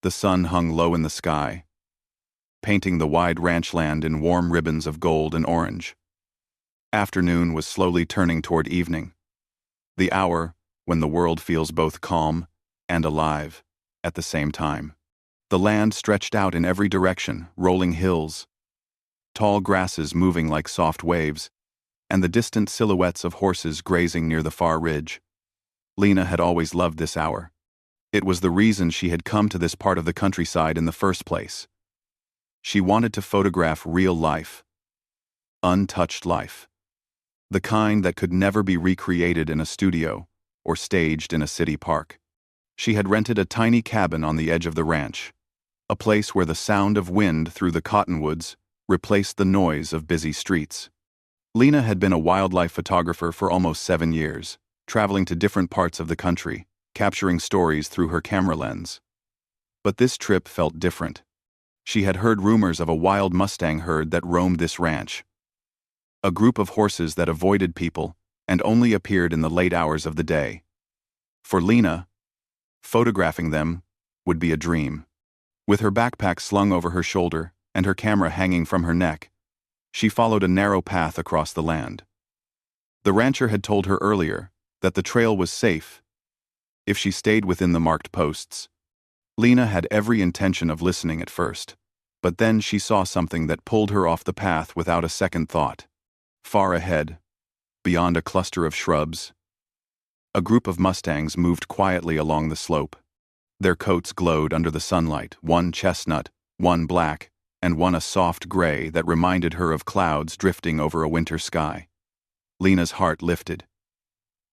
The sun hung low in the sky, painting the wide ranch land in warm ribbons of gold and orange. Afternoon was slowly turning toward evening, the hour when the world feels both calm and alive at the same time. The land stretched out in every direction, rolling hills, tall grasses moving like soft waves, and the distant silhouettes of horses grazing near the far ridge. Lena had always loved this hour. It was the reason she had come to this part of the countryside in the first place. She wanted to photograph real life, untouched life, the kind that could never be recreated in a studio or staged in a city park. She had rented a tiny cabin on the edge of the ranch, a place where the sound of wind through the cottonwoods replaced the noise of busy streets. Lena had been a wildlife photographer for almost 7 years, traveling to different parts of the country, capturing stories through her camera lens. But this trip felt different. She had heard rumors of a wild Mustang herd that roamed this ranch, a group of horses that avoided people and only appeared in the late hours of the day. For Lena, photographing them would be a dream. With her backpack slung over her shoulder and her camera hanging from her neck, she followed a narrow path across the land. The rancher had told her earlier that the trail was safe if she stayed within the marked posts. Lena had every intention of listening at first, but then she saw something that pulled her off the path without a second thought. Far ahead, beyond a cluster of shrubs, a group of Mustangs moved quietly along the slope. Their coats glowed under the sunlight, one chestnut, one black, and one a soft gray that reminded her of clouds drifting over a winter sky. Lena's heart lifted.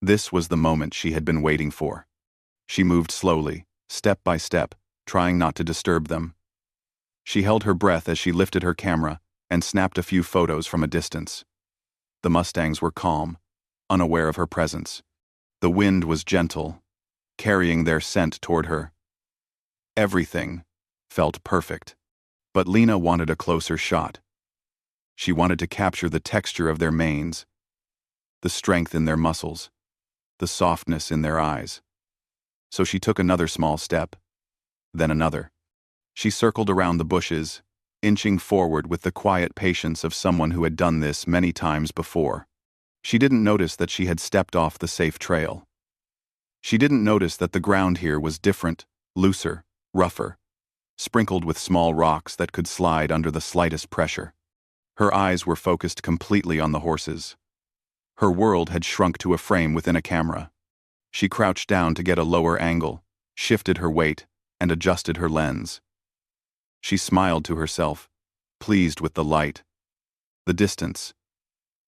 This was the moment she had been waiting for. She moved slowly, step by step, trying not to disturb them. She held her breath as she lifted her camera and snapped a few photos from a distance. The Mustangs were calm, unaware of her presence. The wind was gentle, carrying their scent toward her. Everything felt perfect. But Lena wanted a closer shot. She wanted to capture the texture of their manes, the strength in their muscles, the softness in their eyes. So she took another small step, then another. She circled around the bushes, inching forward with the quiet patience of someone who had done this many times before. She didn't notice that she had stepped off the safe trail. She didn't notice that the ground here was different, looser, rougher, sprinkled with small rocks that could slide under the slightest pressure. Her eyes were focused completely on the horses. Her world had shrunk to a frame within a camera. She crouched down to get a lower angle, shifted her weight, and adjusted her lens. She smiled to herself, pleased with the light, the distance,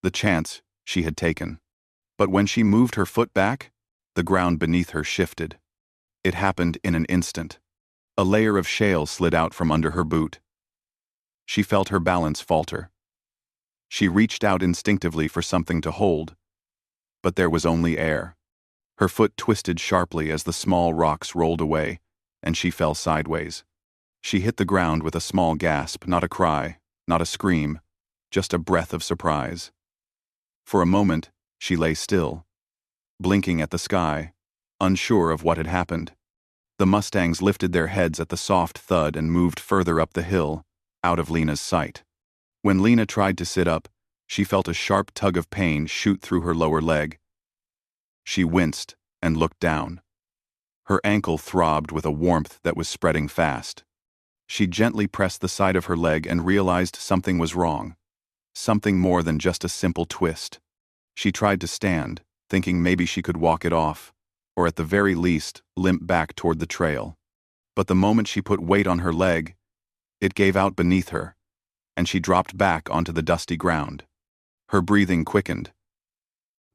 the chance she had taken. But when she moved her foot back, the ground beneath her shifted. It happened in an instant. A layer of shale slid out from under her boot. She felt her balance falter. She reached out instinctively for something to hold, but there was only air. Her foot twisted sharply as the small rocks rolled away, and she fell sideways. She hit the ground with a small gasp, not a cry, not a scream, just a breath of surprise. For a moment, she lay still, blinking at the sky, unsure of what had happened. The Mustangs lifted their heads at the soft thud and moved further up the hill, out of Lena's sight. When Lena tried to sit up, she felt a sharp tug of pain shoot through her lower leg. She winced and looked down. Her ankle throbbed with a warmth that was spreading fast. She gently pressed the side of her leg and realized something was wrong. Something more than just a simple twist. She tried to stand, thinking maybe she could walk it off, or at the very least, limp back toward the trail. But the moment she put weight on her leg, it gave out beneath her, and she dropped back onto the dusty ground. Her breathing quickened.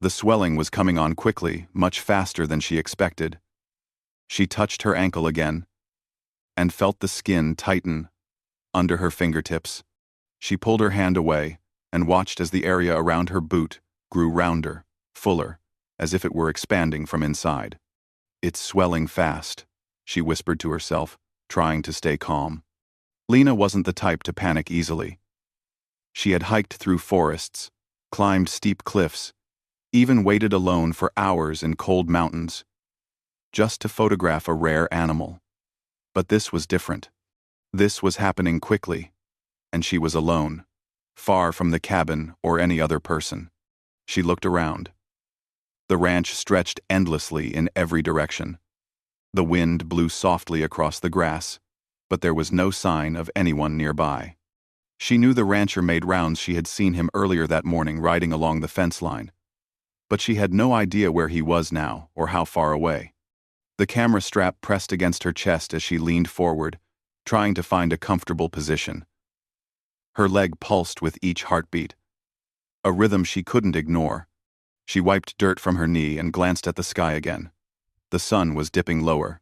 The swelling was coming on quickly, much faster than she expected. She touched her ankle again, and felt the skin tighten under her fingertips. She pulled her hand away and watched as the area around her boot grew rounder, fuller, as if it were expanding from inside. "It's swelling fast," she whispered to herself, trying to stay calm. Lena wasn't the type to panic easily. She had hiked through forests, climbed steep cliffs, even waited alone for hours in cold mountains, just to photograph a rare animal. But this was different. This was happening quickly, and she was alone, far from the cabin or any other person. She looked around. The ranch stretched endlessly in every direction. The wind blew softly across the grass, but there was no sign of anyone nearby. She knew the rancher made rounds. She had seen him earlier that morning riding along the fence line. But she had no idea where he was now or how far away. The camera strap pressed against her chest as she leaned forward, trying to find a comfortable position. Her leg pulsed with each heartbeat, a rhythm she couldn't ignore. She wiped dirt from her knee and glanced at the sky again. The sun was dipping lower.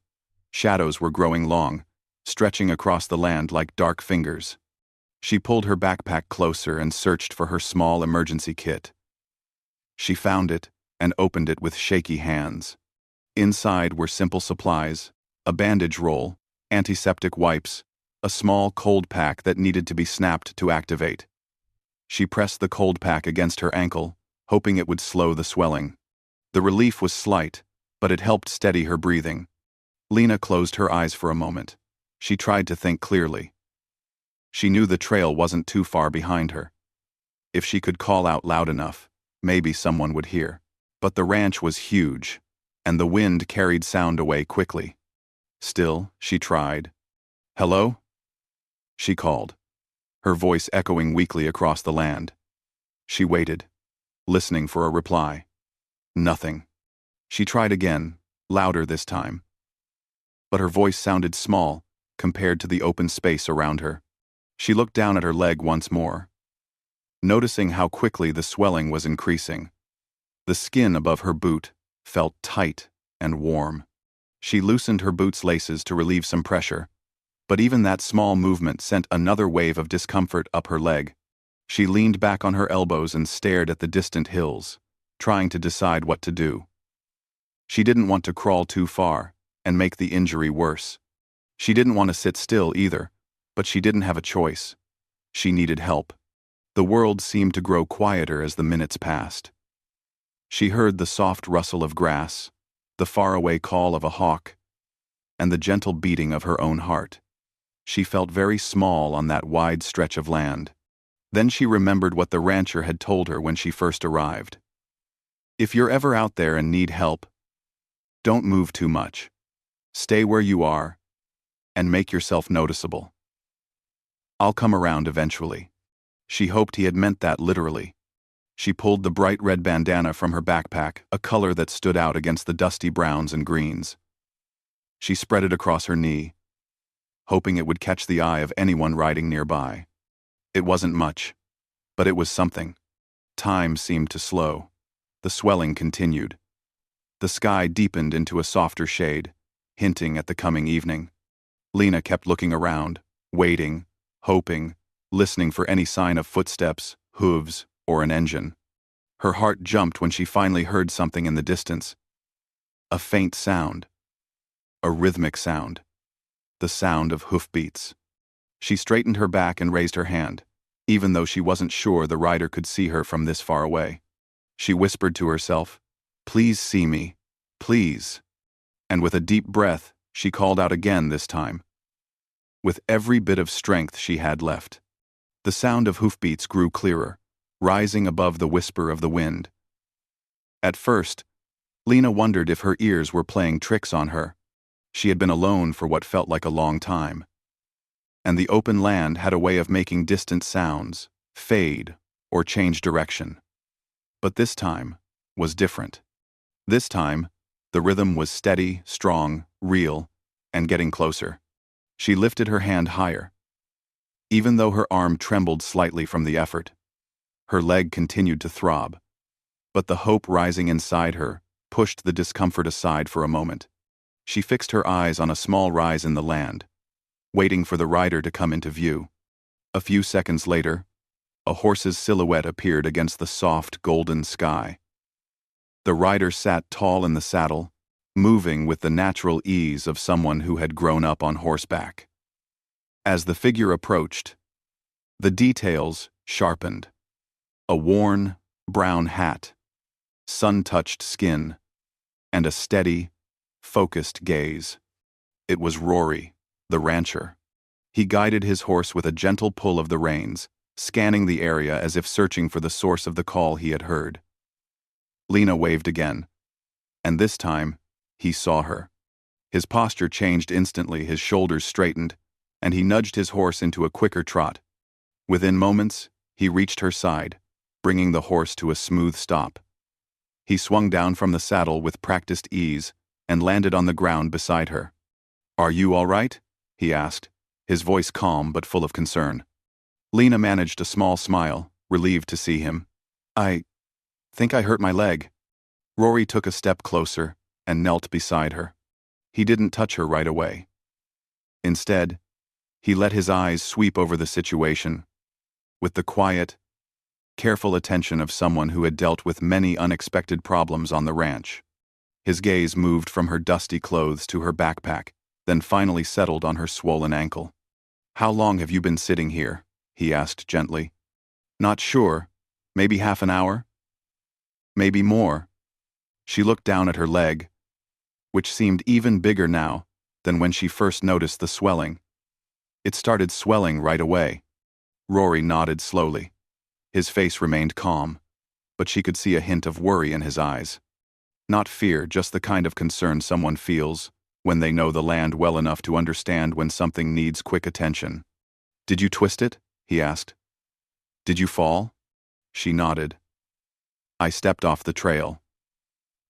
Shadows were growing long, stretching across the land like dark fingers. She pulled her backpack closer and searched for her small emergency kit. She found it and opened it with shaky hands. Inside were simple supplies, a bandage roll, antiseptic wipes, a small cold pack that needed to be snapped to activate. She pressed the cold pack against her ankle, hoping it would slow the swelling. The relief was slight, but it helped steady her breathing. Lena closed her eyes for a moment. She tried to think clearly. She knew the trail wasn't too far behind her. If she could call out loud enough, maybe someone would hear. But the ranch was huge, and the wind carried sound away quickly. Still, she tried. "Hello?" she called, her voice echoing weakly across the land. She waited, listening for a reply. Nothing. She tried again, louder this time. But her voice sounded small compared to the open space around her. She looked down at her leg once more, noticing how quickly the swelling was increasing. The skin above her boot felt tight and warm. She loosened her boot's laces to relieve some pressure, but even that small movement sent another wave of discomfort up her leg. She leaned back on her elbows and stared at the distant hills, trying to decide what to do. She didn't want to crawl too far and make the injury worse. She didn't want to sit still either, but she didn't have a choice. She needed help. The world seemed to grow quieter as the minutes passed. She heard the soft rustle of grass, the faraway call of a hawk, and the gentle beating of her own heart. She felt very small on that wide stretch of land. Then she remembered what the rancher had told her when she first arrived. If you're ever out there and need help, don't move too much. Stay where you are and make yourself noticeable. I'll come around eventually. She hoped he had meant that literally. She pulled the bright red bandana from her backpack, a color that stood out against the dusty browns and greens. She spread it across her knee, hoping it would catch the eye of anyone riding nearby. It wasn't much, but it was something. Time seemed to slow. The swelling continued. The sky deepened into a softer shade, hinting at the coming evening. Lena kept looking around, waiting, hoping, listening for any sign of footsteps, hooves, or an engine. Her heart jumped when she finally heard something in the distance. A faint sound. A rhythmic sound. The sound of hoofbeats. She straightened her back and raised her hand, even though she wasn't sure the rider could see her from this far away. She whispered to herself, "Please see me, please." And with a deep breath, she called out again this time, with every bit of strength she had left. The sound of hoofbeats grew clearer, rising above the whisper of the wind. At first, Lena wondered if her ears were playing tricks on her. She had been alone for what felt like a long time. And the open land had a way of making distant sounds fade or change direction. But this time was different. This time, the rhythm was steady, strong, real, and getting closer. She lifted her hand higher. Even though her arm trembled slightly from the effort, her leg continued to throb. But the hope rising inside her pushed the discomfort aside for a moment. She fixed her eyes on a small rise in the land, waiting for the rider to come into view. A few seconds later, a horse's silhouette appeared against the soft, golden sky. The rider sat tall in the saddle, moving with the natural ease of someone who had grown up on horseback. As the figure approached, the details sharpened. A worn, brown hat, sun-touched skin, and a steady, focused gaze. It was Rory, the rancher. He guided his horse with a gentle pull of the reins, scanning the area as if searching for the source of the call he had heard. Lena waved again, and this time, he saw her. His posture changed instantly, his shoulders straightened, and he nudged his horse into a quicker trot. Within moments, he reached her side, bringing the horse to a smooth stop. He swung down from the saddle with practiced ease and landed on the ground beside her. "Are you all right?" he asked, his voice calm but full of concern. Lena managed a small smile, relieved to see him. "I think I hurt my leg." Rory took a step closer and knelt beside her. He didn't touch her right away. Instead, he let his eyes sweep over the situation, with the quiet, careful attention of someone who had dealt with many unexpected problems on the ranch. His gaze moved from her dusty clothes to her backpack, then finally settled on her swollen ankle. "How long have you been sitting here?" he asked gently. "Not sure. Maybe half an hour? Maybe more." She looked down at her leg, which seemed even bigger now than when she first noticed the swelling. It started swelling right away. Rory nodded slowly. His face remained calm, but she could see a hint of worry in his eyes. Not fear, just the kind of concern someone feels when they know the land well enough to understand when something needs quick attention. "Did you twist it?" he asked. "Did you fall?" She nodded. "I stepped off the trail.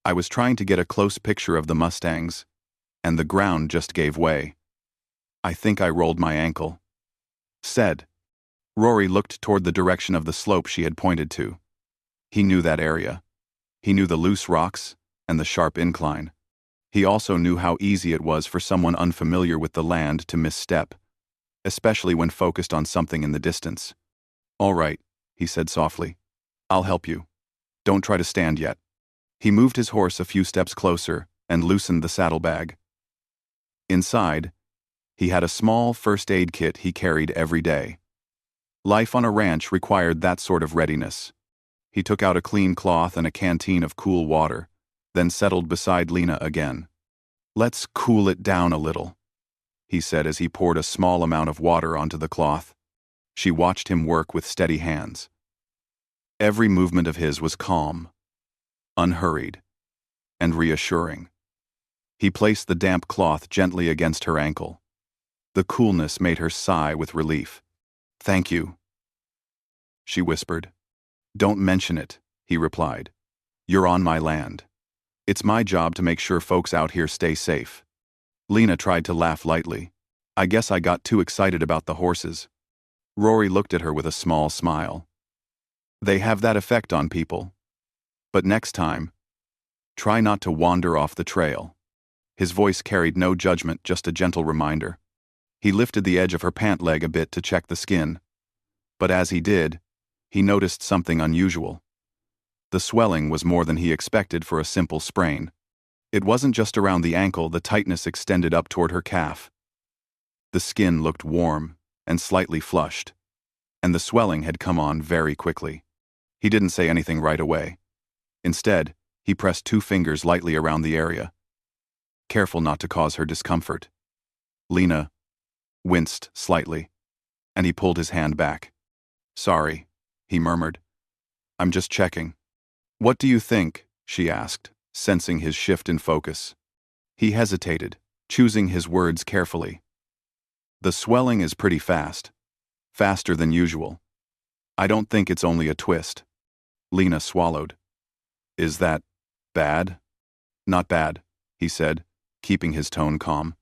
I was trying to get a close picture of the Mustangs, and the ground just gave way. I think I rolled my ankle." Said. Rory looked toward the direction of the slope she had pointed to. He knew that area. He knew the loose rocks and the sharp incline. He also knew how easy it was for someone unfamiliar with the land to misstep, especially when focused on something in the distance. "All right," he said softly. "I'll help you. Don't try to stand yet." He moved his horse a few steps closer and loosened the saddlebag. Inside, he had a small first aid kit he carried every day. Life on a ranch required that sort of readiness. He took out a clean cloth and a canteen of cool water, then settled beside Lena again. "Let's cool it down a little," he said as he poured a small amount of water onto the cloth. She watched him work with steady hands. Every movement of his was calm, unhurried, and reassuring. He placed the damp cloth gently against her ankle. The coolness made her sigh with relief. "Thank you," she whispered. "Don't mention it," he replied. "You're on my land. It's my job to make sure folks out here stay safe." Lena tried to laugh lightly. "I guess I got too excited about the horses." Rory looked at her with a small smile. "They have that effect on people. But next time, try not to wander off the trail." His voice carried no judgment, just a gentle reminder. He lifted the edge of her pant leg a bit to check the skin. But as he did, he noticed something unusual. The swelling was more than he expected for a simple sprain. It wasn't just around the ankle, the tightness extended up toward her calf. The skin looked warm and slightly flushed, and the swelling had come on very quickly. He didn't say anything right away. Instead, he pressed 2 fingers lightly around the area, careful not to cause her discomfort. Lena winced slightly, and he pulled his hand back. "Sorry," he murmured. "I'm just checking." "What do you think?" she asked, sensing his shift in focus. He hesitated, choosing his words carefully. "The swelling is pretty fast. Faster than usual. I don't think it's only a twist." Lena swallowed. "Is that bad?" "Not bad," he said, keeping his tone calm.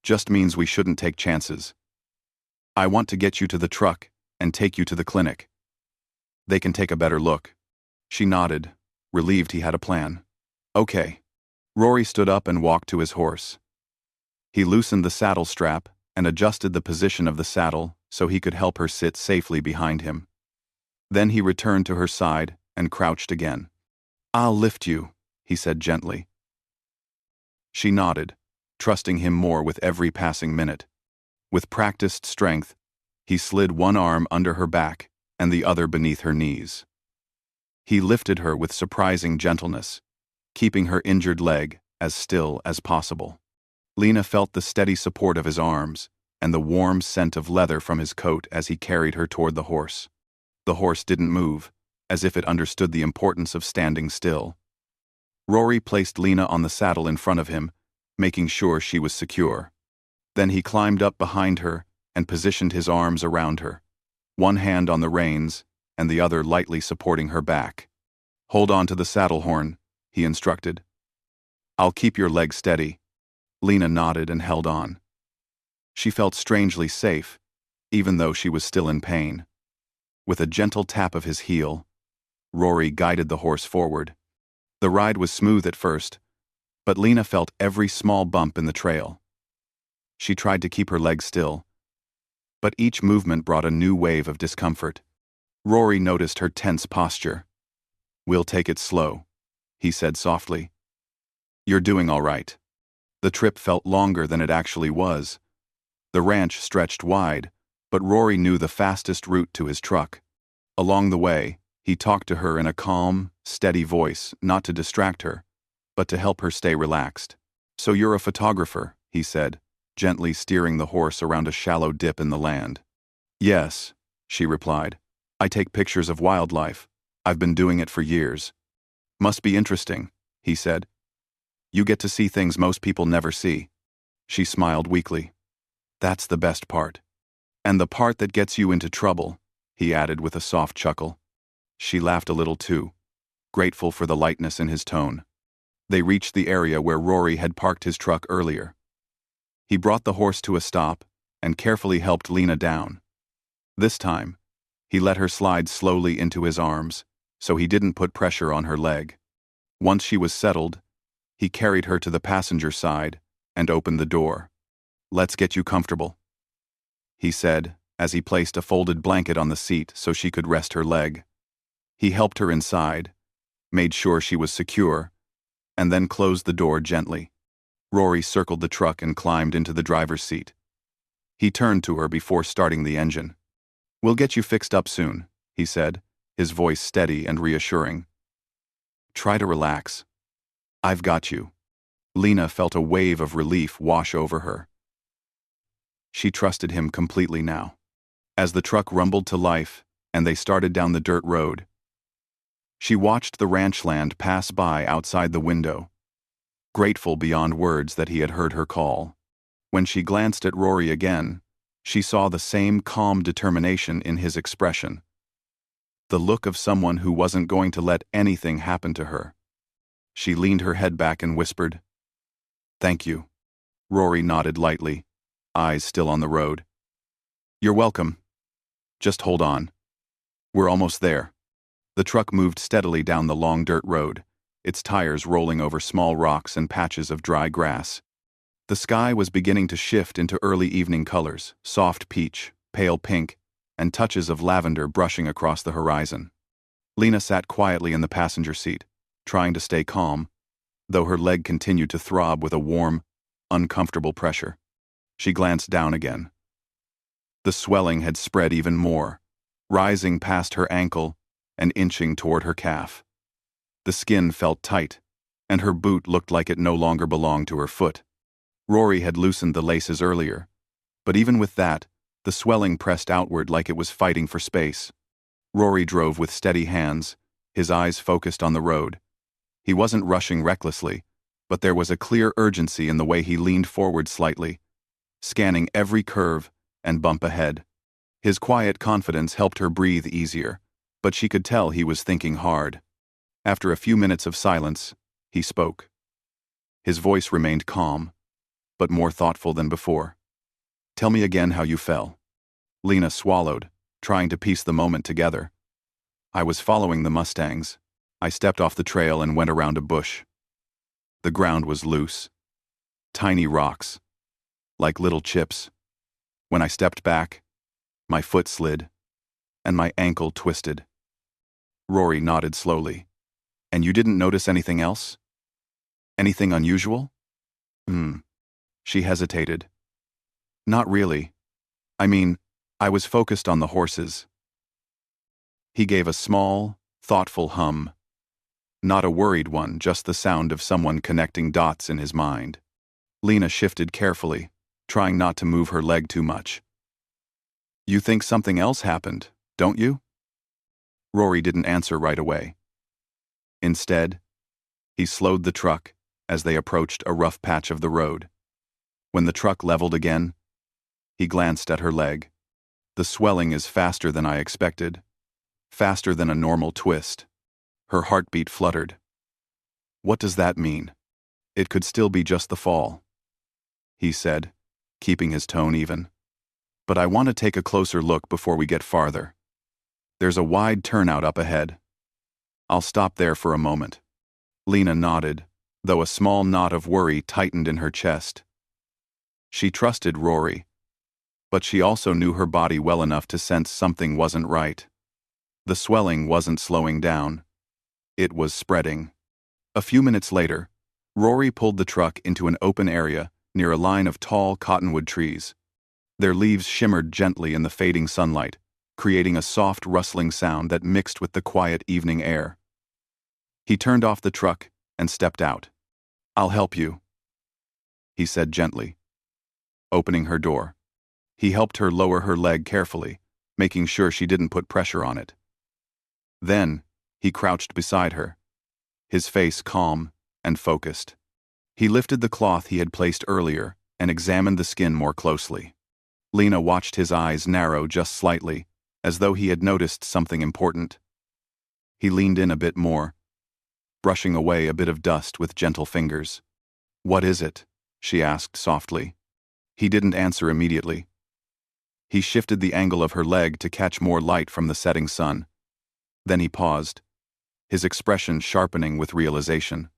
"Just means we shouldn't take chances. I want to get you to the truck and take you to the clinic. They can take a better look." She nodded, relieved he had a plan. "Okay." Rory stood up and walked to his horse. He loosened the saddle strap and adjusted the position of the saddle so he could help her sit safely behind him. Then he returned to her side and crouched again. "I'll lift you," he said gently. She nodded, trusting him more with every passing minute. With practiced strength, he slid one arm under her back and the other beneath her knees. He lifted her with surprising gentleness, keeping her injured leg as still as possible. Lena felt the steady support of his arms and the warm scent of leather from his coat as he carried her toward the horse. The horse didn't move, as if it understood the importance of standing still. Rory placed Lena on the saddle in front of him, making sure she was secure. Then he climbed up behind her and positioned his arms around her, one hand on the reins and the other lightly supporting her back. "Hold on to the saddle horn," he instructed. "I'll keep your leg steady." Lena nodded and held on. She felt strangely safe, even though she was still in pain. With a gentle tap of his heel, Rory guided the horse forward. The ride was smooth at first, but Lena felt every small bump in the trail. She tried to keep her legs still, but each movement brought a new wave of discomfort. Rory noticed her tense posture. "We'll take it slow," he said softly. "You're doing all right." The trip felt longer than it actually was. The ranch stretched wide, but Rory knew the fastest route to his truck. Along the way, he talked to her in a calm, steady voice, not to distract her, but to help her stay relaxed. "So you're a photographer," he said, gently steering the horse around a shallow dip in the land. "Yes," she replied. "I take pictures of wildlife. I've been doing it for years." "Must be interesting," he said. "You get to see things most people never see." She smiled weakly. "That's the best part. And the part that gets you into trouble," he added with a soft chuckle. She laughed a little too, grateful for the lightness in his tone. They reached the area where Rory had parked his truck earlier. He brought the horse to a stop and carefully helped Lena down. This time, he let her slide slowly into his arms, so he didn't put pressure on her leg. Once she was settled, he carried her to the passenger side and opened the door. "Let's get you comfortable," he said, as he placed a folded blanket on the seat so she could rest her leg. He helped her inside, made sure she was secure, and then closed the door gently. Rory circled the truck and climbed into the driver's seat. He turned to her before starting the engine. "We'll get you fixed up soon," he said, his voice steady and reassuring. "Try to relax. I've got you." Lena felt a wave of relief wash over her. She trusted him completely now. As the truck rumbled to life and they started down the dirt road, she watched the ranch land pass by outside the window, grateful beyond words that he had heard her call. When she glanced at Rory again, she saw the same calm determination in his expression, the look of someone who wasn't going to let anything happen to her. She leaned her head back and whispered, "Thank you." Rory nodded lightly, eyes still on the road. "You're welcome. Just hold on. We're almost there." The truck moved steadily down the long dirt road, its tires rolling over small rocks and patches of dry grass. The sky was beginning to shift into early evening colors, soft peach, pale pink, and touches of lavender brushing across the horizon. Lena sat quietly in the passenger seat, trying to stay calm, though her leg continued to throb with a warm, uncomfortable pressure. She glanced down again. The swelling had spread even more, rising past her ankle and inching toward her calf. The skin felt tight, and her boot looked like it no longer belonged to her foot. Rory had loosened the laces earlier, but even with that, the swelling pressed outward like it was fighting for space. Rory drove with steady hands, his eyes focused on the road. He wasn't rushing recklessly, but there was a clear urgency in the way he leaned forward slightly, scanning every curve and bump ahead. His quiet confidence helped her breathe easier, but she could tell he was thinking hard. After a few minutes of silence, he spoke. His voice remained calm, but more thoughtful than before. "Tell me again how you fell." Lena swallowed, trying to piece the moment together. "I was following the Mustangs. I stepped off the trail and went around a bush. The ground was loose. Tiny rocks, like little chips. When I stepped back, my foot slid, and my ankle twisted." Rory nodded slowly. "And you didn't notice anything else? Anything unusual?" She hesitated. "Not really. I mean, I was focused on the horses." He gave a small, thoughtful hum. Not a worried one, just the sound of someone connecting dots in his mind. Lena shifted carefully, trying not to move her leg too much. You think something else happened, don't you? Rory didn't answer right away. Instead, he slowed the truck as they approached a rough patch of the road. When the truck leveled again, he glanced at her leg. The swelling is faster than I expected, faster than a normal twist. Her heartbeat fluttered. What does that mean? It could still be just the fall, he said, keeping his tone even. But I want to take a closer look before we get farther. There's a wide turnout up ahead. I'll stop there for a moment. Lena nodded, though a small knot of worry tightened in her chest. She trusted Rory, but she also knew her body well enough to sense something wasn't right. The swelling wasn't slowing down. It was spreading. A few minutes later, Rory pulled the truck into an open area near a line of tall cottonwood trees. Their leaves shimmered gently in the fading sunlight, creating a soft rustling sound that mixed with the quiet evening air. He turned off the truck and stepped out. I'll help you, he said gently. Opening her door, he helped her lower her leg carefully, making sure she didn't put pressure on it. Then, he crouched beside her, his face calm and focused. He lifted the cloth he had placed earlier and examined the skin more closely. Lena watched his eyes narrow just slightly, as though he had noticed something important. He leaned in a bit more, brushing away a bit of dust with gentle fingers. What is it? She asked softly. He didn't answer immediately. He shifted the angle of her leg to catch more light from the setting sun. Then he paused, his expression sharpening with realization.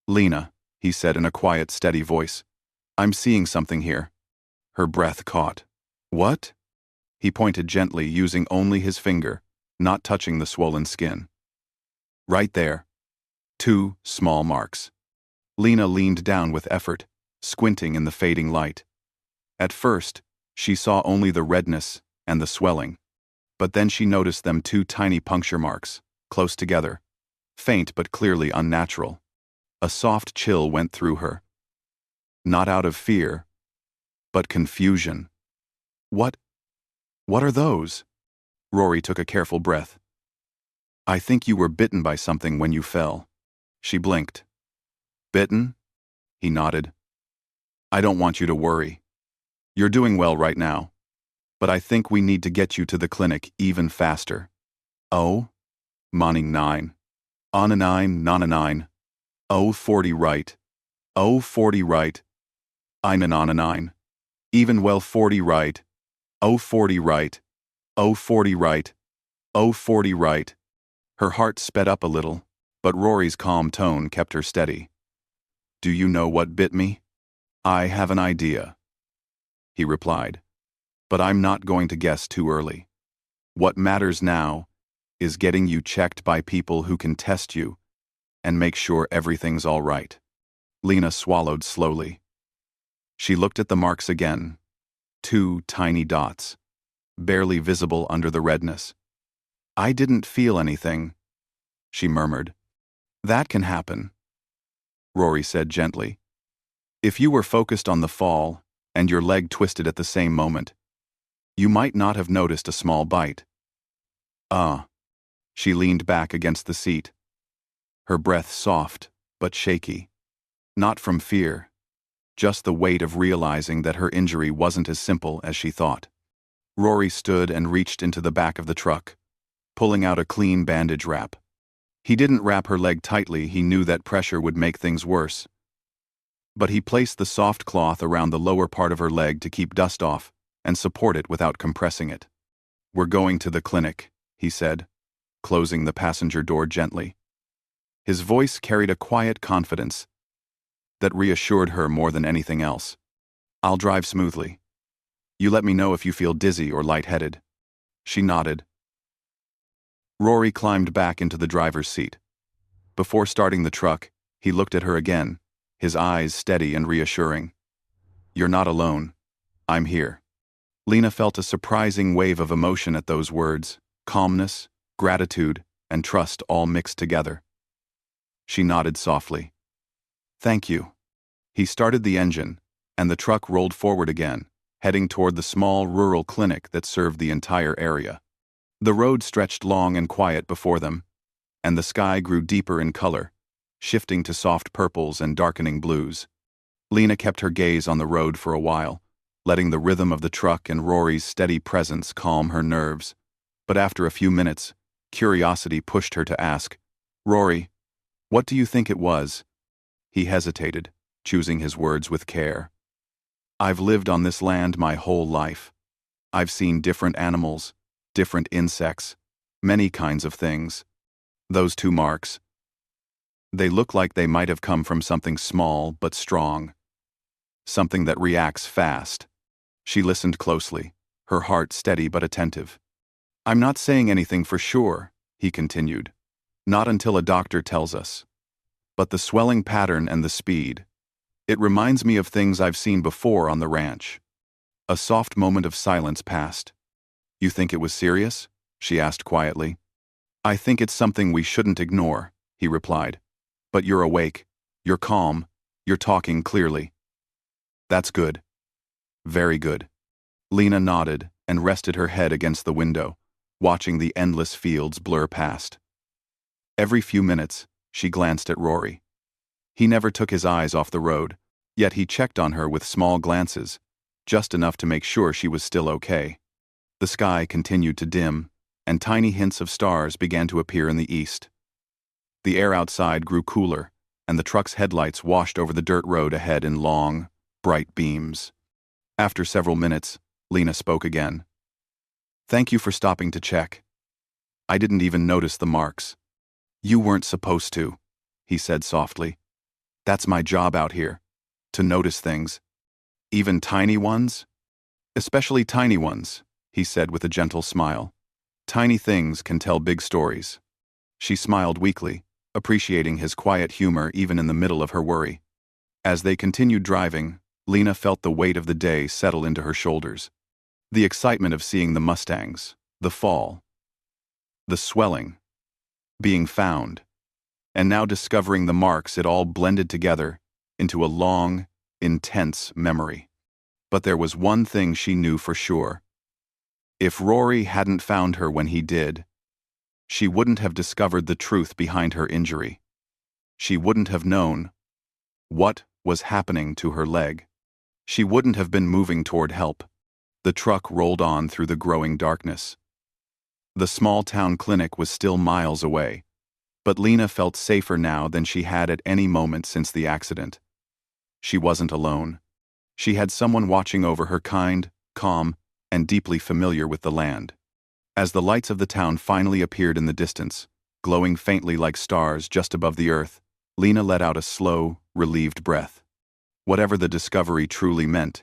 Lena, he said in a quiet, steady voice, I'm seeing something here. Her breath caught. What? He pointed gently, using only his finger, not touching the swollen skin. Right there. 2 small marks. Lena leaned down with effort, squinting in the fading light. At first, she saw only the redness and the swelling, but then she noticed them 2 tiny puncture marks, close together, faint but clearly unnatural. A soft chill went through her. Not out of fear, but confusion. What are those? Rory took a careful breath. I think you were bitten by something when you fell. She blinked. Bitten? He nodded. I don't want you to worry. You're doing well right now, but I think we need to get you to the clinic even faster. Oh? Moning 9. On a 9, non a 9. Oh, 40 right. Oh, 40 right. I'm an on a 9. Even well 40 right. Oh, 40 right. Oh, 40 right. Oh, 40 right. Her heart sped up a little, but Rory's calm tone kept her steady. Do you know what bit me? I have an idea, he replied, but I'm not going to guess too early. What matters now is getting you checked by people who can test you and make sure everything's all right. Lena swallowed slowly. She looked at the marks again. 2 tiny dots, barely visible under the redness. I didn't feel anything, she murmured. That can happen, Rory said gently. If you were focused on the fall and your leg twisted at the same moment, you might not have noticed a small bite. She leaned back against the seat, her breath soft but shaky. Not from fear, just the weight of realizing that her injury wasn't as simple as she thought. Rory stood and reached into the back of the truck, pulling out a clean bandage wrap. He didn't wrap her leg tightly, he knew that pressure would make things worse. But he placed the soft cloth around the lower part of her leg to keep dust off and support it without compressing it. We're going to the clinic, he said, closing the passenger door gently. His voice carried a quiet confidence that reassured her more than anything else. I'll drive smoothly. You let me know if you feel dizzy or lightheaded. She nodded. Rory climbed back into the driver's seat. Before starting the truck, he looked at her again, his eyes steady and reassuring. You're not alone. I'm here. Lena felt a surprising wave of emotion at those words, calmness, gratitude, and trust all mixed together. She nodded softly. Thank you. He started the engine, and the truck rolled forward again, heading toward the small rural clinic that served the entire area. The road stretched long and quiet before them, and the sky grew deeper in color, shifting to soft purples and darkening blues. Lena kept her gaze on the road for a while, letting the rhythm of the truck and Rory's steady presence calm her nerves. But after a few minutes, curiosity pushed her to ask, "Rory, what do you think it was?" He hesitated, choosing his words with care. "I've lived on this land my whole life. I've seen different animals, different insects, many kinds of things. Those two marks, they look like they might have come from something small but strong. Something that reacts fast." She listened closely, her heart steady but attentive. "I'm not saying anything for sure," he continued. "Not until a doctor tells us. But the swelling pattern and the speed, it reminds me of things I've seen before on the ranch." A soft moment of silence passed. "You think it was serious?" she asked quietly. "I think it's something we shouldn't ignore," he replied. "But you're awake, you're calm, you're talking clearly." "That's good. Very good." Lena nodded and rested her head against the window, watching the endless fields blur past. Every few minutes, she glanced at Rory. He never took his eyes off the road, yet he checked on her with small glances, just enough to make sure she was still okay. The sky continued to dim, and tiny hints of stars began to appear in the east. The air outside grew cooler, and the truck's headlights washed over the dirt road ahead in long, bright beams. After several minutes, Lena spoke again. "Thank you for stopping to check. I didn't even notice the marks." "You weren't supposed to," he said softly. "That's my job out here, to notice things. Even tiny ones?" "Especially tiny ones," he said with a gentle smile. "Tiny things can tell big stories." She smiled weakly, appreciating his quiet humor even in the middle of her worry. As they continued driving, Lena felt the weight of the day settle into her shoulders. The excitement of seeing the mustangs, the fall, the swelling, being found, and now discovering the marks, it all blended together into a long, intense memory. But there was one thing she knew for sure. If Rory hadn't found her when he did, she wouldn't have discovered the truth behind her injury. She wouldn't have known what was happening to her leg. She wouldn't have been moving toward help. The truck rolled on through the growing darkness. The small-town clinic was still miles away, but Lena felt safer now than she had at any moment since the accident. She wasn't alone. She had someone watching over her, kind, calm, and deeply familiar with the land. As the lights of the town finally appeared in the distance, glowing faintly like stars just above the earth, Lena let out a slow, relieved breath. Whatever the discovery truly meant,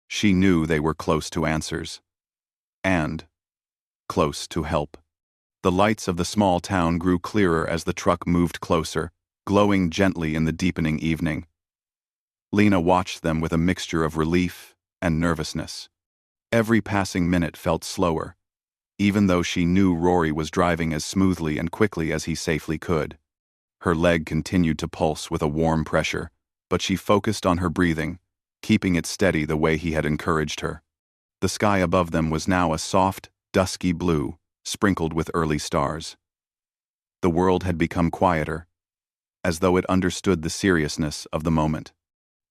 she knew they were close to answers. And close to help. The lights of the small town grew clearer as the truck moved closer, glowing gently in the deepening evening. Lena watched them with a mixture of relief and nervousness. Every passing minute felt slower, even though she knew Rory was driving as smoothly and quickly as he safely could. Her leg continued to pulse with a warm pressure, but she focused on her breathing, keeping it steady the way he had encouraged her. The sky above them was now a soft, dusky blue, sprinkled with early stars. The world had become quieter, as though it understood the seriousness of the moment.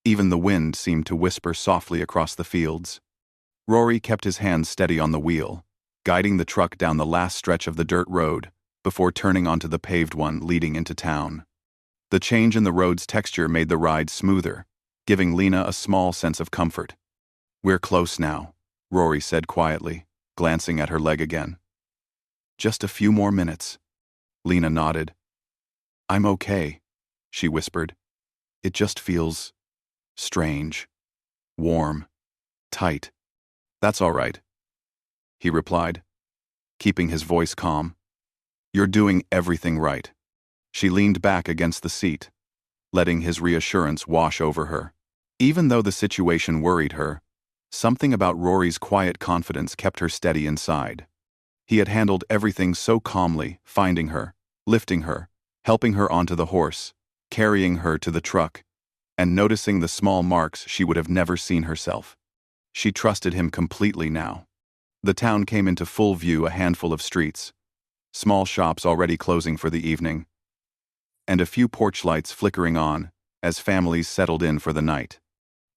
Even the wind seemed to whisper softly across the fields. Rory kept his hands steady on the wheel, guiding the truck down the last stretch of the dirt road before turning onto the paved one leading into town. The change in the road's texture made the ride smoother, giving Lena a small sense of comfort. "We're close now," Rory said quietly, glancing at her leg again. "Just a few more minutes." Lena nodded. "I'm okay," she whispered. "It just feels strange, warm, tight." "That's all right," he replied, keeping his voice calm. "You're doing everything right." She leaned back against the seat, letting his reassurance wash over her. Even though the situation worried her, something about Rory's quiet confidence kept her steady inside. He had handled everything so calmly, finding her, lifting her, helping her onto the horse, carrying her to the truck, and noticing the small marks she would have never seen herself. She trusted him completely now. The town came into full view, a handful of streets, small shops already closing for the evening, and a few porch lights flickering on as families settled in for the night.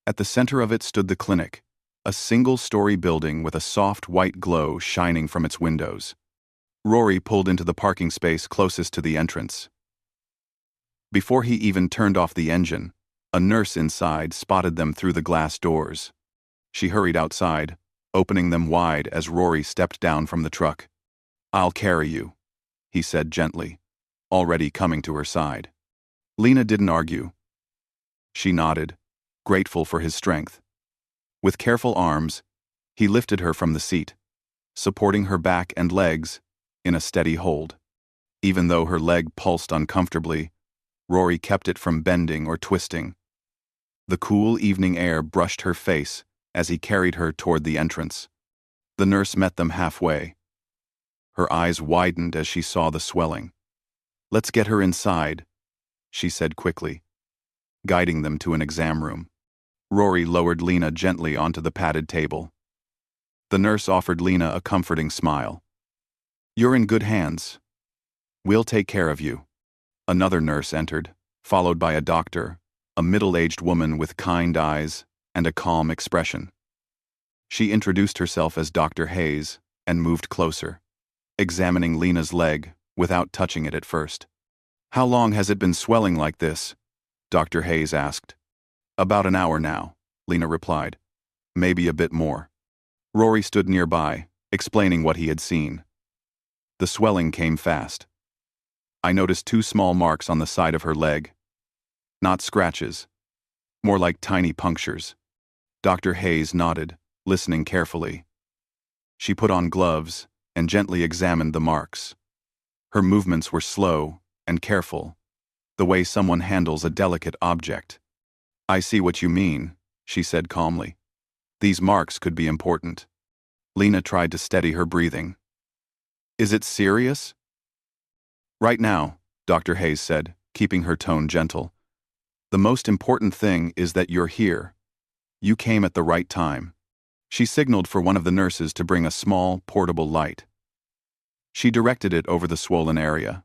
At the center of it stood the clinic, a single-story building with a soft white glow shining from its windows. Rory pulled into the parking space closest to the entrance. Before he even turned off the engine, a nurse inside spotted them through the glass doors. She hurried outside, opening them wide as Rory stepped down from the truck. "I'll carry you," he said gently, already coming to her side. Lena didn't argue. She nodded, grateful for his strength. With careful arms, he lifted her from the seat, supporting her back and legs in a steady hold. Even though her leg pulsed uncomfortably, Rory kept it from bending or twisting. The cool evening air brushed her face as he carried her toward the entrance. The nurse met them halfway. Her eyes widened as she saw the swelling. "Let's get her inside," she said quickly, guiding them to an exam room. Rory lowered Lena gently onto the padded table. The nurse offered Lena a comforting smile. "You're in good hands. We'll take care of you." Another nurse entered, followed by a doctor, a middle-aged woman with kind eyes and a calm expression. She introduced herself as Dr. Hayes and moved closer, examining Lena's leg without touching it at first. "How long has it been swelling like this?" Dr. Hayes asked. "About an hour now," Lena replied. "Maybe a bit more." Rory stood nearby, explaining what he had seen. The swelling came fast. "I noticed 2 small marks on the side of her leg. Not scratches, more like tiny punctures." Dr. Hayes nodded, listening carefully. She put on gloves and gently examined the marks. Her movements were slow and careful, the way someone handles a delicate object. "I see what you mean," she said calmly. "These marks could be important." Lena tried to steady her breathing. "Is it serious?" "Right now," Dr. Hayes said, keeping her tone gentle. "The most important thing is that you're here. You came at the right time." She signaled for one of the nurses to bring a small, portable light. She directed it over the swollen area,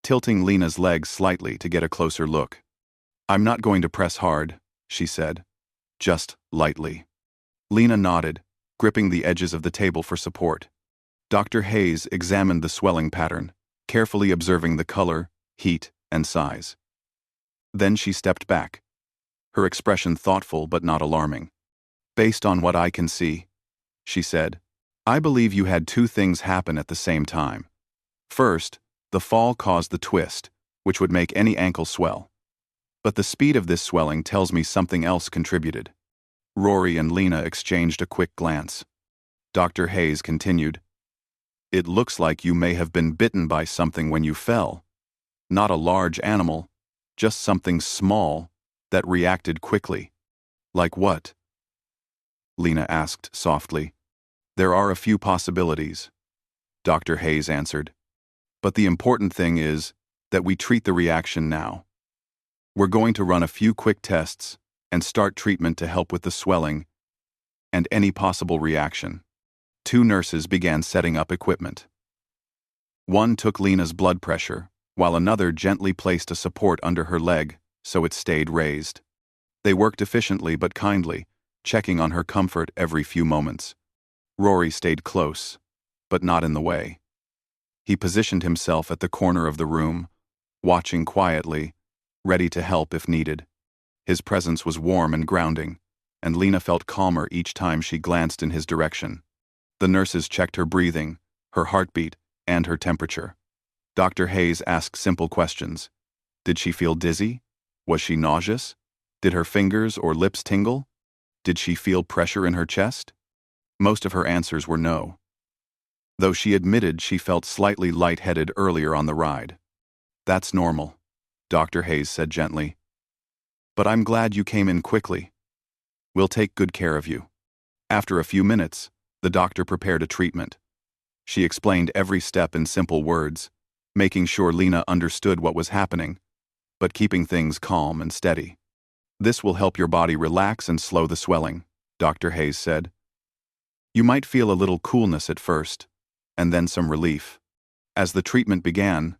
tilting Lena's leg slightly to get a closer look. "I'm not going to press hard," she said. "Just lightly." Lena nodded, gripping the edges of the table for support. Dr. Hayes examined the swelling pattern, carefully observing the color, heat, and size. Then she stepped back, her expression thoughtful but not alarming. "Based on what I can see," she said, "I believe you had 2 things happen at the same time. First, the fall caused the twist, which would make any ankle swell. But the speed of this swelling tells me something else contributed." Rory and Lena exchanged a quick glance. Dr. Hayes continued, "It looks like you may have been bitten by something when you fell. Not a large animal, just something small that reacted quickly." "Like what?" Lena asked softly. "There are a few possibilities," Dr. Hayes answered. "But the important thing is that we treat the reaction now. We're going to run a few quick tests and start treatment to help with the swelling and any possible reaction." 2 nurses began setting up equipment. One took Lena's blood pressure, while another gently placed a support under her leg so it stayed raised. They worked efficiently but kindly, checking on her comfort every few moments. Rory stayed close, but not in the way. He positioned himself at the corner of the room, watching quietly, ready to help if needed. His presence was warm and grounding, and Lena felt calmer each time she glanced in his direction. The nurses checked her breathing, her heartbeat, and her temperature. Dr. Hayes asked simple questions. Did she feel dizzy? Was she nauseous? Did her fingers or lips tingle? Did she feel pressure in her chest? Most of her answers were no, though she admitted she felt slightly lightheaded earlier on the ride. "That's normal," Dr. Hayes said gently. "But I'm glad you came in quickly. We'll take good care of you." After a few minutes, the doctor prepared a treatment. She explained every step in simple words, making sure Lena understood what was happening, but keeping things calm and steady. This will help your body relax and slow the swelling, Dr. Hayes said. You might feel a little coolness at first, and then some relief. As the treatment began,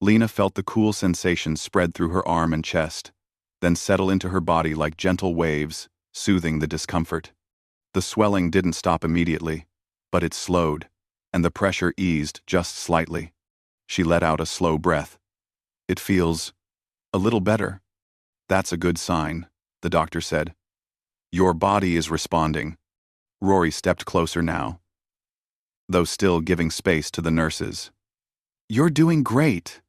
Lena felt the cool sensation spread through her arm and chest, then settle into her body like gentle waves, soothing the discomfort. The swelling didn't stop immediately, but it slowed, and the pressure eased just slightly. She let out a slow breath. It feels a little better. That's a good sign, the doctor said. Your body is responding. Rory stepped closer now, though still giving space to the nurses. You're doing great,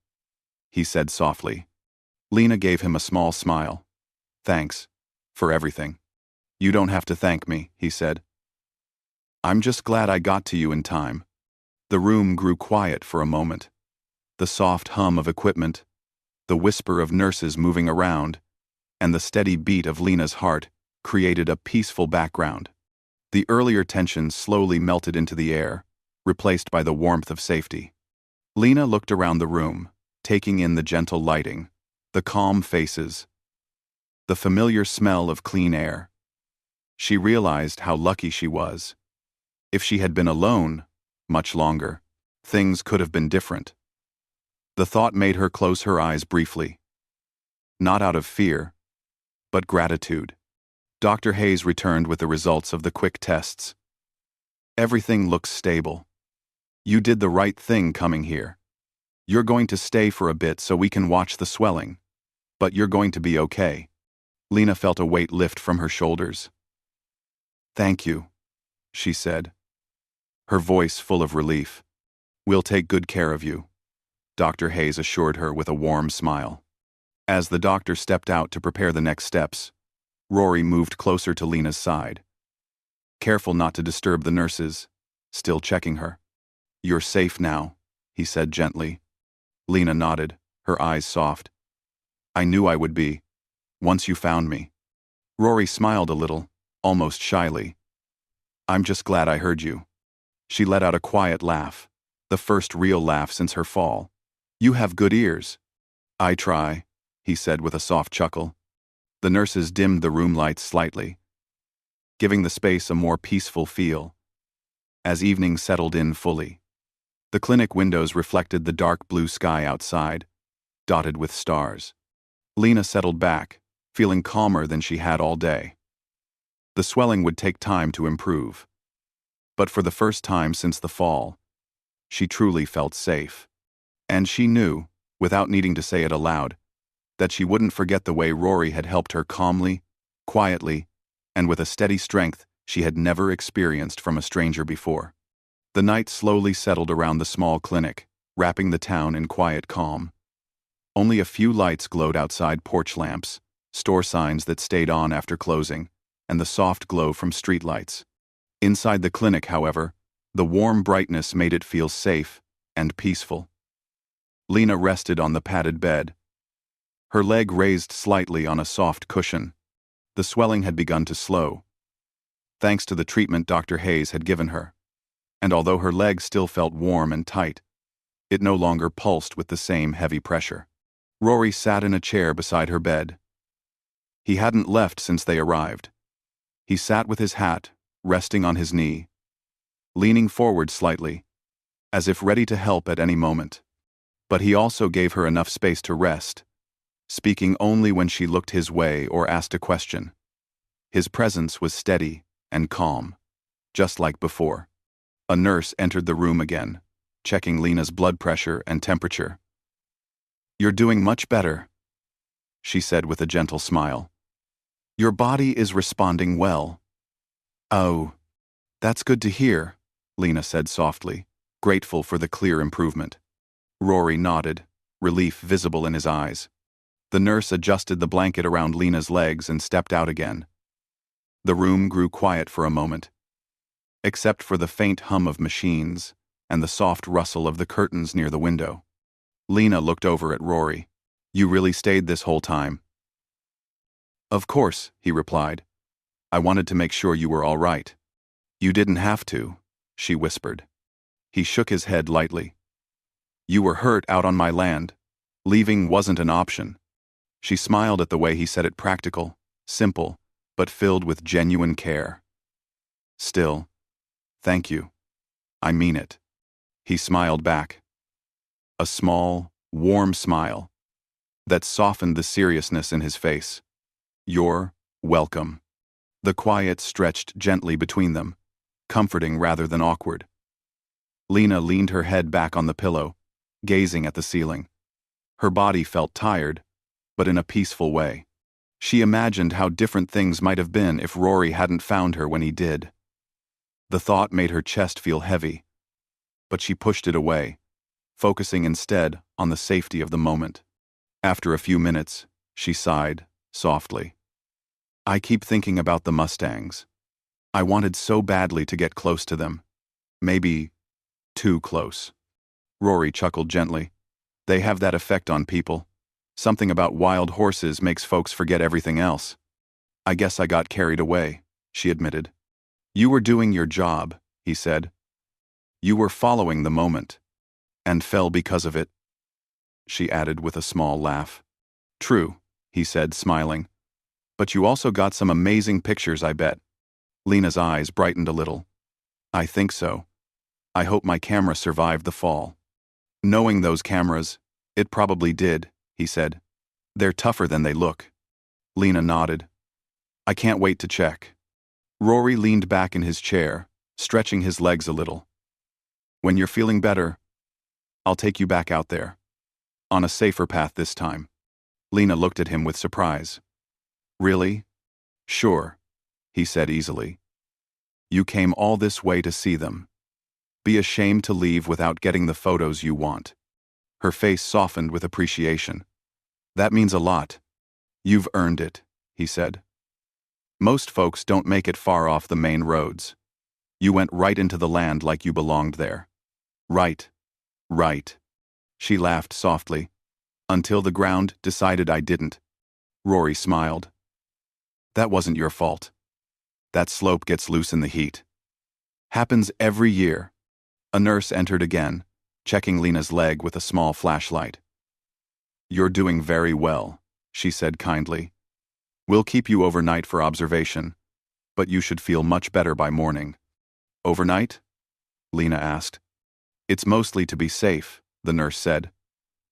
he said softly. Lena gave him a small smile. Thanks for everything. You don't have to thank me, he said. I'm just glad I got to you in time. The room grew quiet for a moment. The soft hum of equipment, the whisper of nurses moving around, and the steady beat of Lena's heart created a peaceful background. The earlier tension slowly melted into the air, replaced by the warmth of safety. Lena looked around the room, taking in the gentle lighting, the calm faces, the familiar smell of clean air. She realized how lucky she was. If she had been alone, much longer, things could have been different. The thought made her close her eyes briefly. Not out of fear, but gratitude. Dr. Hayes returned with the results of the quick tests. Everything looks stable. You did the right thing coming here. You're going to stay for a bit so we can watch the swelling. But you're going to be okay. Lena felt a weight lift from her shoulders. Thank you, she said, her voice full of relief. We'll take good care of you, Dr. Hayes assured her with a warm smile. As the doctor stepped out to prepare the next steps, Rory moved closer to Lena's side. Careful not to disturb the nurses, still checking her. You're safe now, he said gently. Lena nodded, her eyes soft. I knew I would be, once you found me. Rory smiled a little, almost shyly. I'm just glad I heard you. She let out a quiet laugh, the first real laugh since her fall. You have good ears. I try, he said with a soft chuckle. The nurses dimmed the room lights slightly, giving the space a more peaceful feel. As evening settled in fully, the clinic windows reflected the dark blue sky outside, dotted with stars. Lena settled back, feeling calmer than she had all day. The swelling would take time to improve. But for the first time since the fall, she truly felt safe. And she knew, without needing to say it aloud, that she wouldn't forget the way Rory had helped her calmly, quietly, and with a steady strength she had never experienced from a stranger before. The night slowly settled around the small clinic, wrapping the town in quiet calm. Only a few lights glowed outside porch lamps, store signs that stayed on after closing, and the soft glow from streetlights. Inside the clinic, however, the warm brightness made it feel safe and peaceful. Lena rested on the padded bed, her leg raised slightly on a soft cushion. The swelling had begun to slow, thanks to the treatment Dr. Hayes had given her. And although her leg still felt warm and tight, it no longer pulsed with the same heavy pressure. Rory sat in a chair beside her bed. He hadn't left since they arrived. He sat with his hat resting on his knee, leaning forward slightly, as if ready to help at any moment. But he also gave her enough space to rest, speaking only when she looked his way or asked a question. His presence was steady and calm, just like before. A nurse entered the room again, checking Lena's blood pressure and temperature. You're doing much better, she said with a gentle smile. Your body is responding well. Oh, that's good to hear, Lena said softly, grateful for the clear improvement. Rory nodded, relief visible in his eyes. The nurse adjusted the blanket around Lena's legs and stepped out again. The room grew quiet for a moment, except for the faint hum of machines and the soft rustle of the curtains near the window. Lena looked over at Rory. You really stayed this whole time? Of course, he replied. I wanted to make sure you were all right. You didn't have to, she whispered. He shook his head lightly. You were hurt out on my land. Leaving wasn't an option. She smiled at the way he said it practical, simple, but filled with genuine care. Still, thank you. I mean it. He smiled back. A small, warm smile that softened the seriousness in his face. You're welcome. The quiet stretched gently between them, comforting rather than awkward. Lena leaned her head back on the pillow, gazing at the ceiling. Her body felt tired, but in a peaceful way. She imagined how different things might have been if Rory hadn't found her when he did. The thought made her chest feel heavy, but she pushed it away, focusing instead on the safety of the moment. After a few minutes, she sighed, softly. I keep thinking about the Mustangs. I wanted so badly to get close to them. Maybe too close. Rory chuckled gently. They have that effect on people. Something about wild horses makes folks forget everything else. I guess I got carried away, she admitted. You were doing your job, he said. You were following the moment. And fell because of it, she added with a small laugh. True, he said, smiling. But you also got some amazing pictures, I bet. Lena's eyes brightened a little. I think so. I hope my camera survived the fall. Knowing those cameras, it probably did, he said. They're tougher than they look. Lena nodded. I can't wait to check. Rory leaned back in his chair, stretching his legs a little. When you're feeling better, I'll take you back out there. On a safer path this time. Lena looked at him with surprise. Really? Sure, he said easily. You came all this way to see them. Be ashamed to leave without getting the photos you want. Her face softened with appreciation. That means a lot. You've earned it, he said. Most folks don't make it far off the main roads. You went right into the land like you belonged there. Right. She laughed softly. Until the ground decided I didn't. Rory smiled. That wasn't your fault. That slope gets loose in the heat. Happens every year. A nurse entered again, checking Lena's leg with a small flashlight. You're doing very well, she said kindly. We'll keep you overnight for observation, but you should feel much better by morning. Overnight? Lena asked. It's mostly to be safe, the nurse said.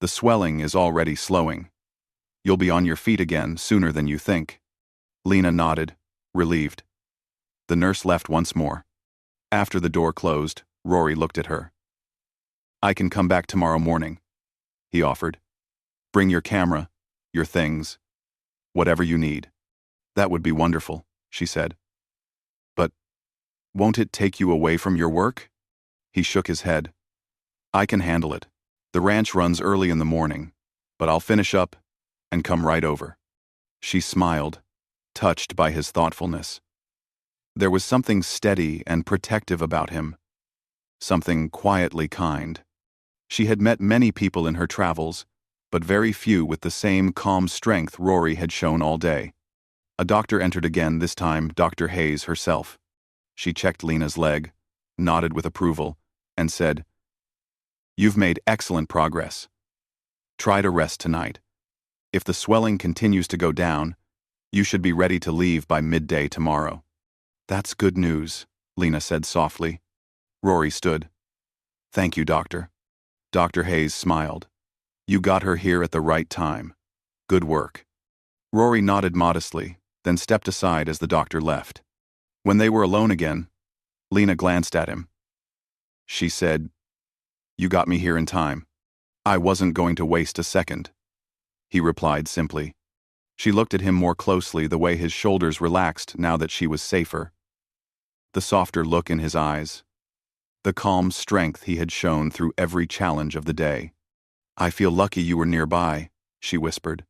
The swelling is already slowing. You'll be on your feet again sooner than you think. Lena nodded, relieved. The nurse left once more. After the door closed, Rory looked at her. I can come back tomorrow morning, he offered. Bring your camera, your things, whatever you need. That would be wonderful, she said. But won't it take you away from your work? He shook his head. I can handle it. The ranch runs early in the morning, but I'll finish up and come right over. She smiled, touched by his thoughtfulness. There was something steady and protective about him. Something quietly kind. She had met many people in her travels, but very few with the same calm strength Rory had shown all day. A doctor entered again, this time Dr. Hayes herself. She checked Lena's leg, nodded with approval, and said, You've made excellent progress. Try to rest tonight. If the swelling continues to go down, you should be ready to leave by midday tomorrow. That's good news, Lena said softly. Rory stood. Thank you, doctor. Dr. Hayes smiled. You got her here at the right time. Good work. Rory nodded modestly, then stepped aside as the doctor left. When they were alone again, Lena glanced at him. She said, You got me here in time. I wasn't going to waste a second. He replied simply. She looked at him more closely, the way his shoulders relaxed now that she was safer. The softer look in his eyes. The calm strength he had shown through every challenge of the day. I feel lucky you were nearby, she whispered.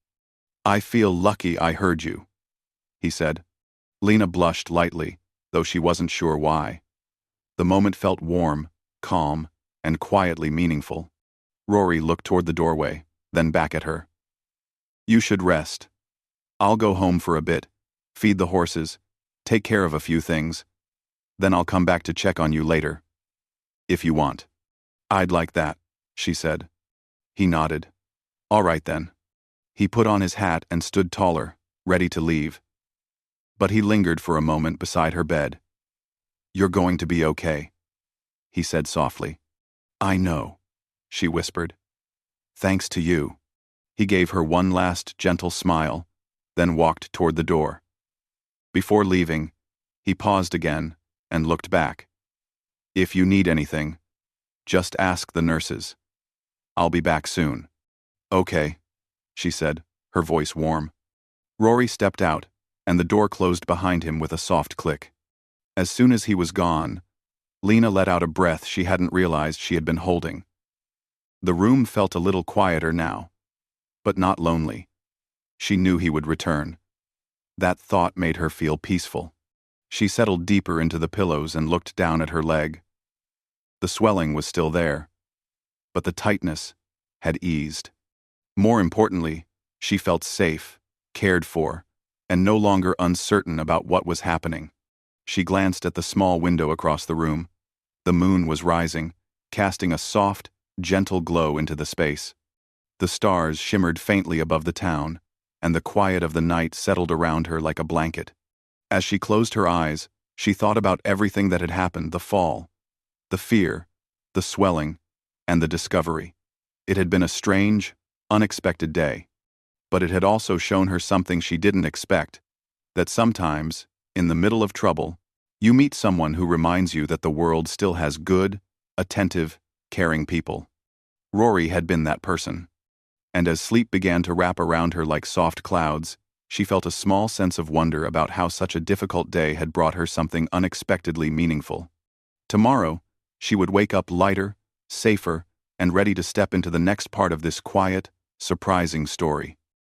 I feel lucky I heard you, he said. Lena blushed lightly, though she wasn't sure why. The moment felt warm, calm, and quietly meaningful. Rory looked toward the doorway, then back at her. You should rest. I'll go home for a bit, feed the horses, take care of a few things. Then I'll come back to check on you later. If you want. I'd like that, she said. He nodded. All right then. He put on his hat and stood taller, ready to leave. but he lingered for a moment beside her bed. "You're going to be okay," he said softly. "I know," she whispered. "Thanks to you." He gave her one last gentle smile, then walked toward the door. Before leaving, he paused again and looked back. "If you need anything, just ask the nurses. I'll be back soon." "Okay," she said, her voice warm. Rory stepped out, and the door closed behind him with a soft click. As soon as he was gone, Lena let out a breath she hadn't realized she had been holding. The room felt a little quieter now, but not lonely. She knew he would return. That thought made her feel peaceful. She settled deeper into the pillows and looked down at her leg. The swelling was still there, but the tightness had eased. More importantly, she felt safe, cared for, and no longer uncertain about what was happening. She glanced at the small window across the room. The moon was rising, casting a soft, gentle glow into the space. The stars shimmered faintly above the town, and the quiet of the night settled around her like a blanket. As she closed her eyes, she thought about everything that had happened: the fall, the fear, the swelling, and the discovery. It had been a strange, unexpected day, but it had also shown her something she didn't expect: that sometimes, in the middle of trouble, you meet someone who reminds you that the world still has good, attentive, caring people. Rory had been that person. And as sleep began to wrap around her like soft clouds, she felt a small sense of wonder about how such a difficult day had brought her something unexpectedly meaningful. Tomorrow, she would wake up lighter, safer, and ready to step into the next part of this quiet, surprising story.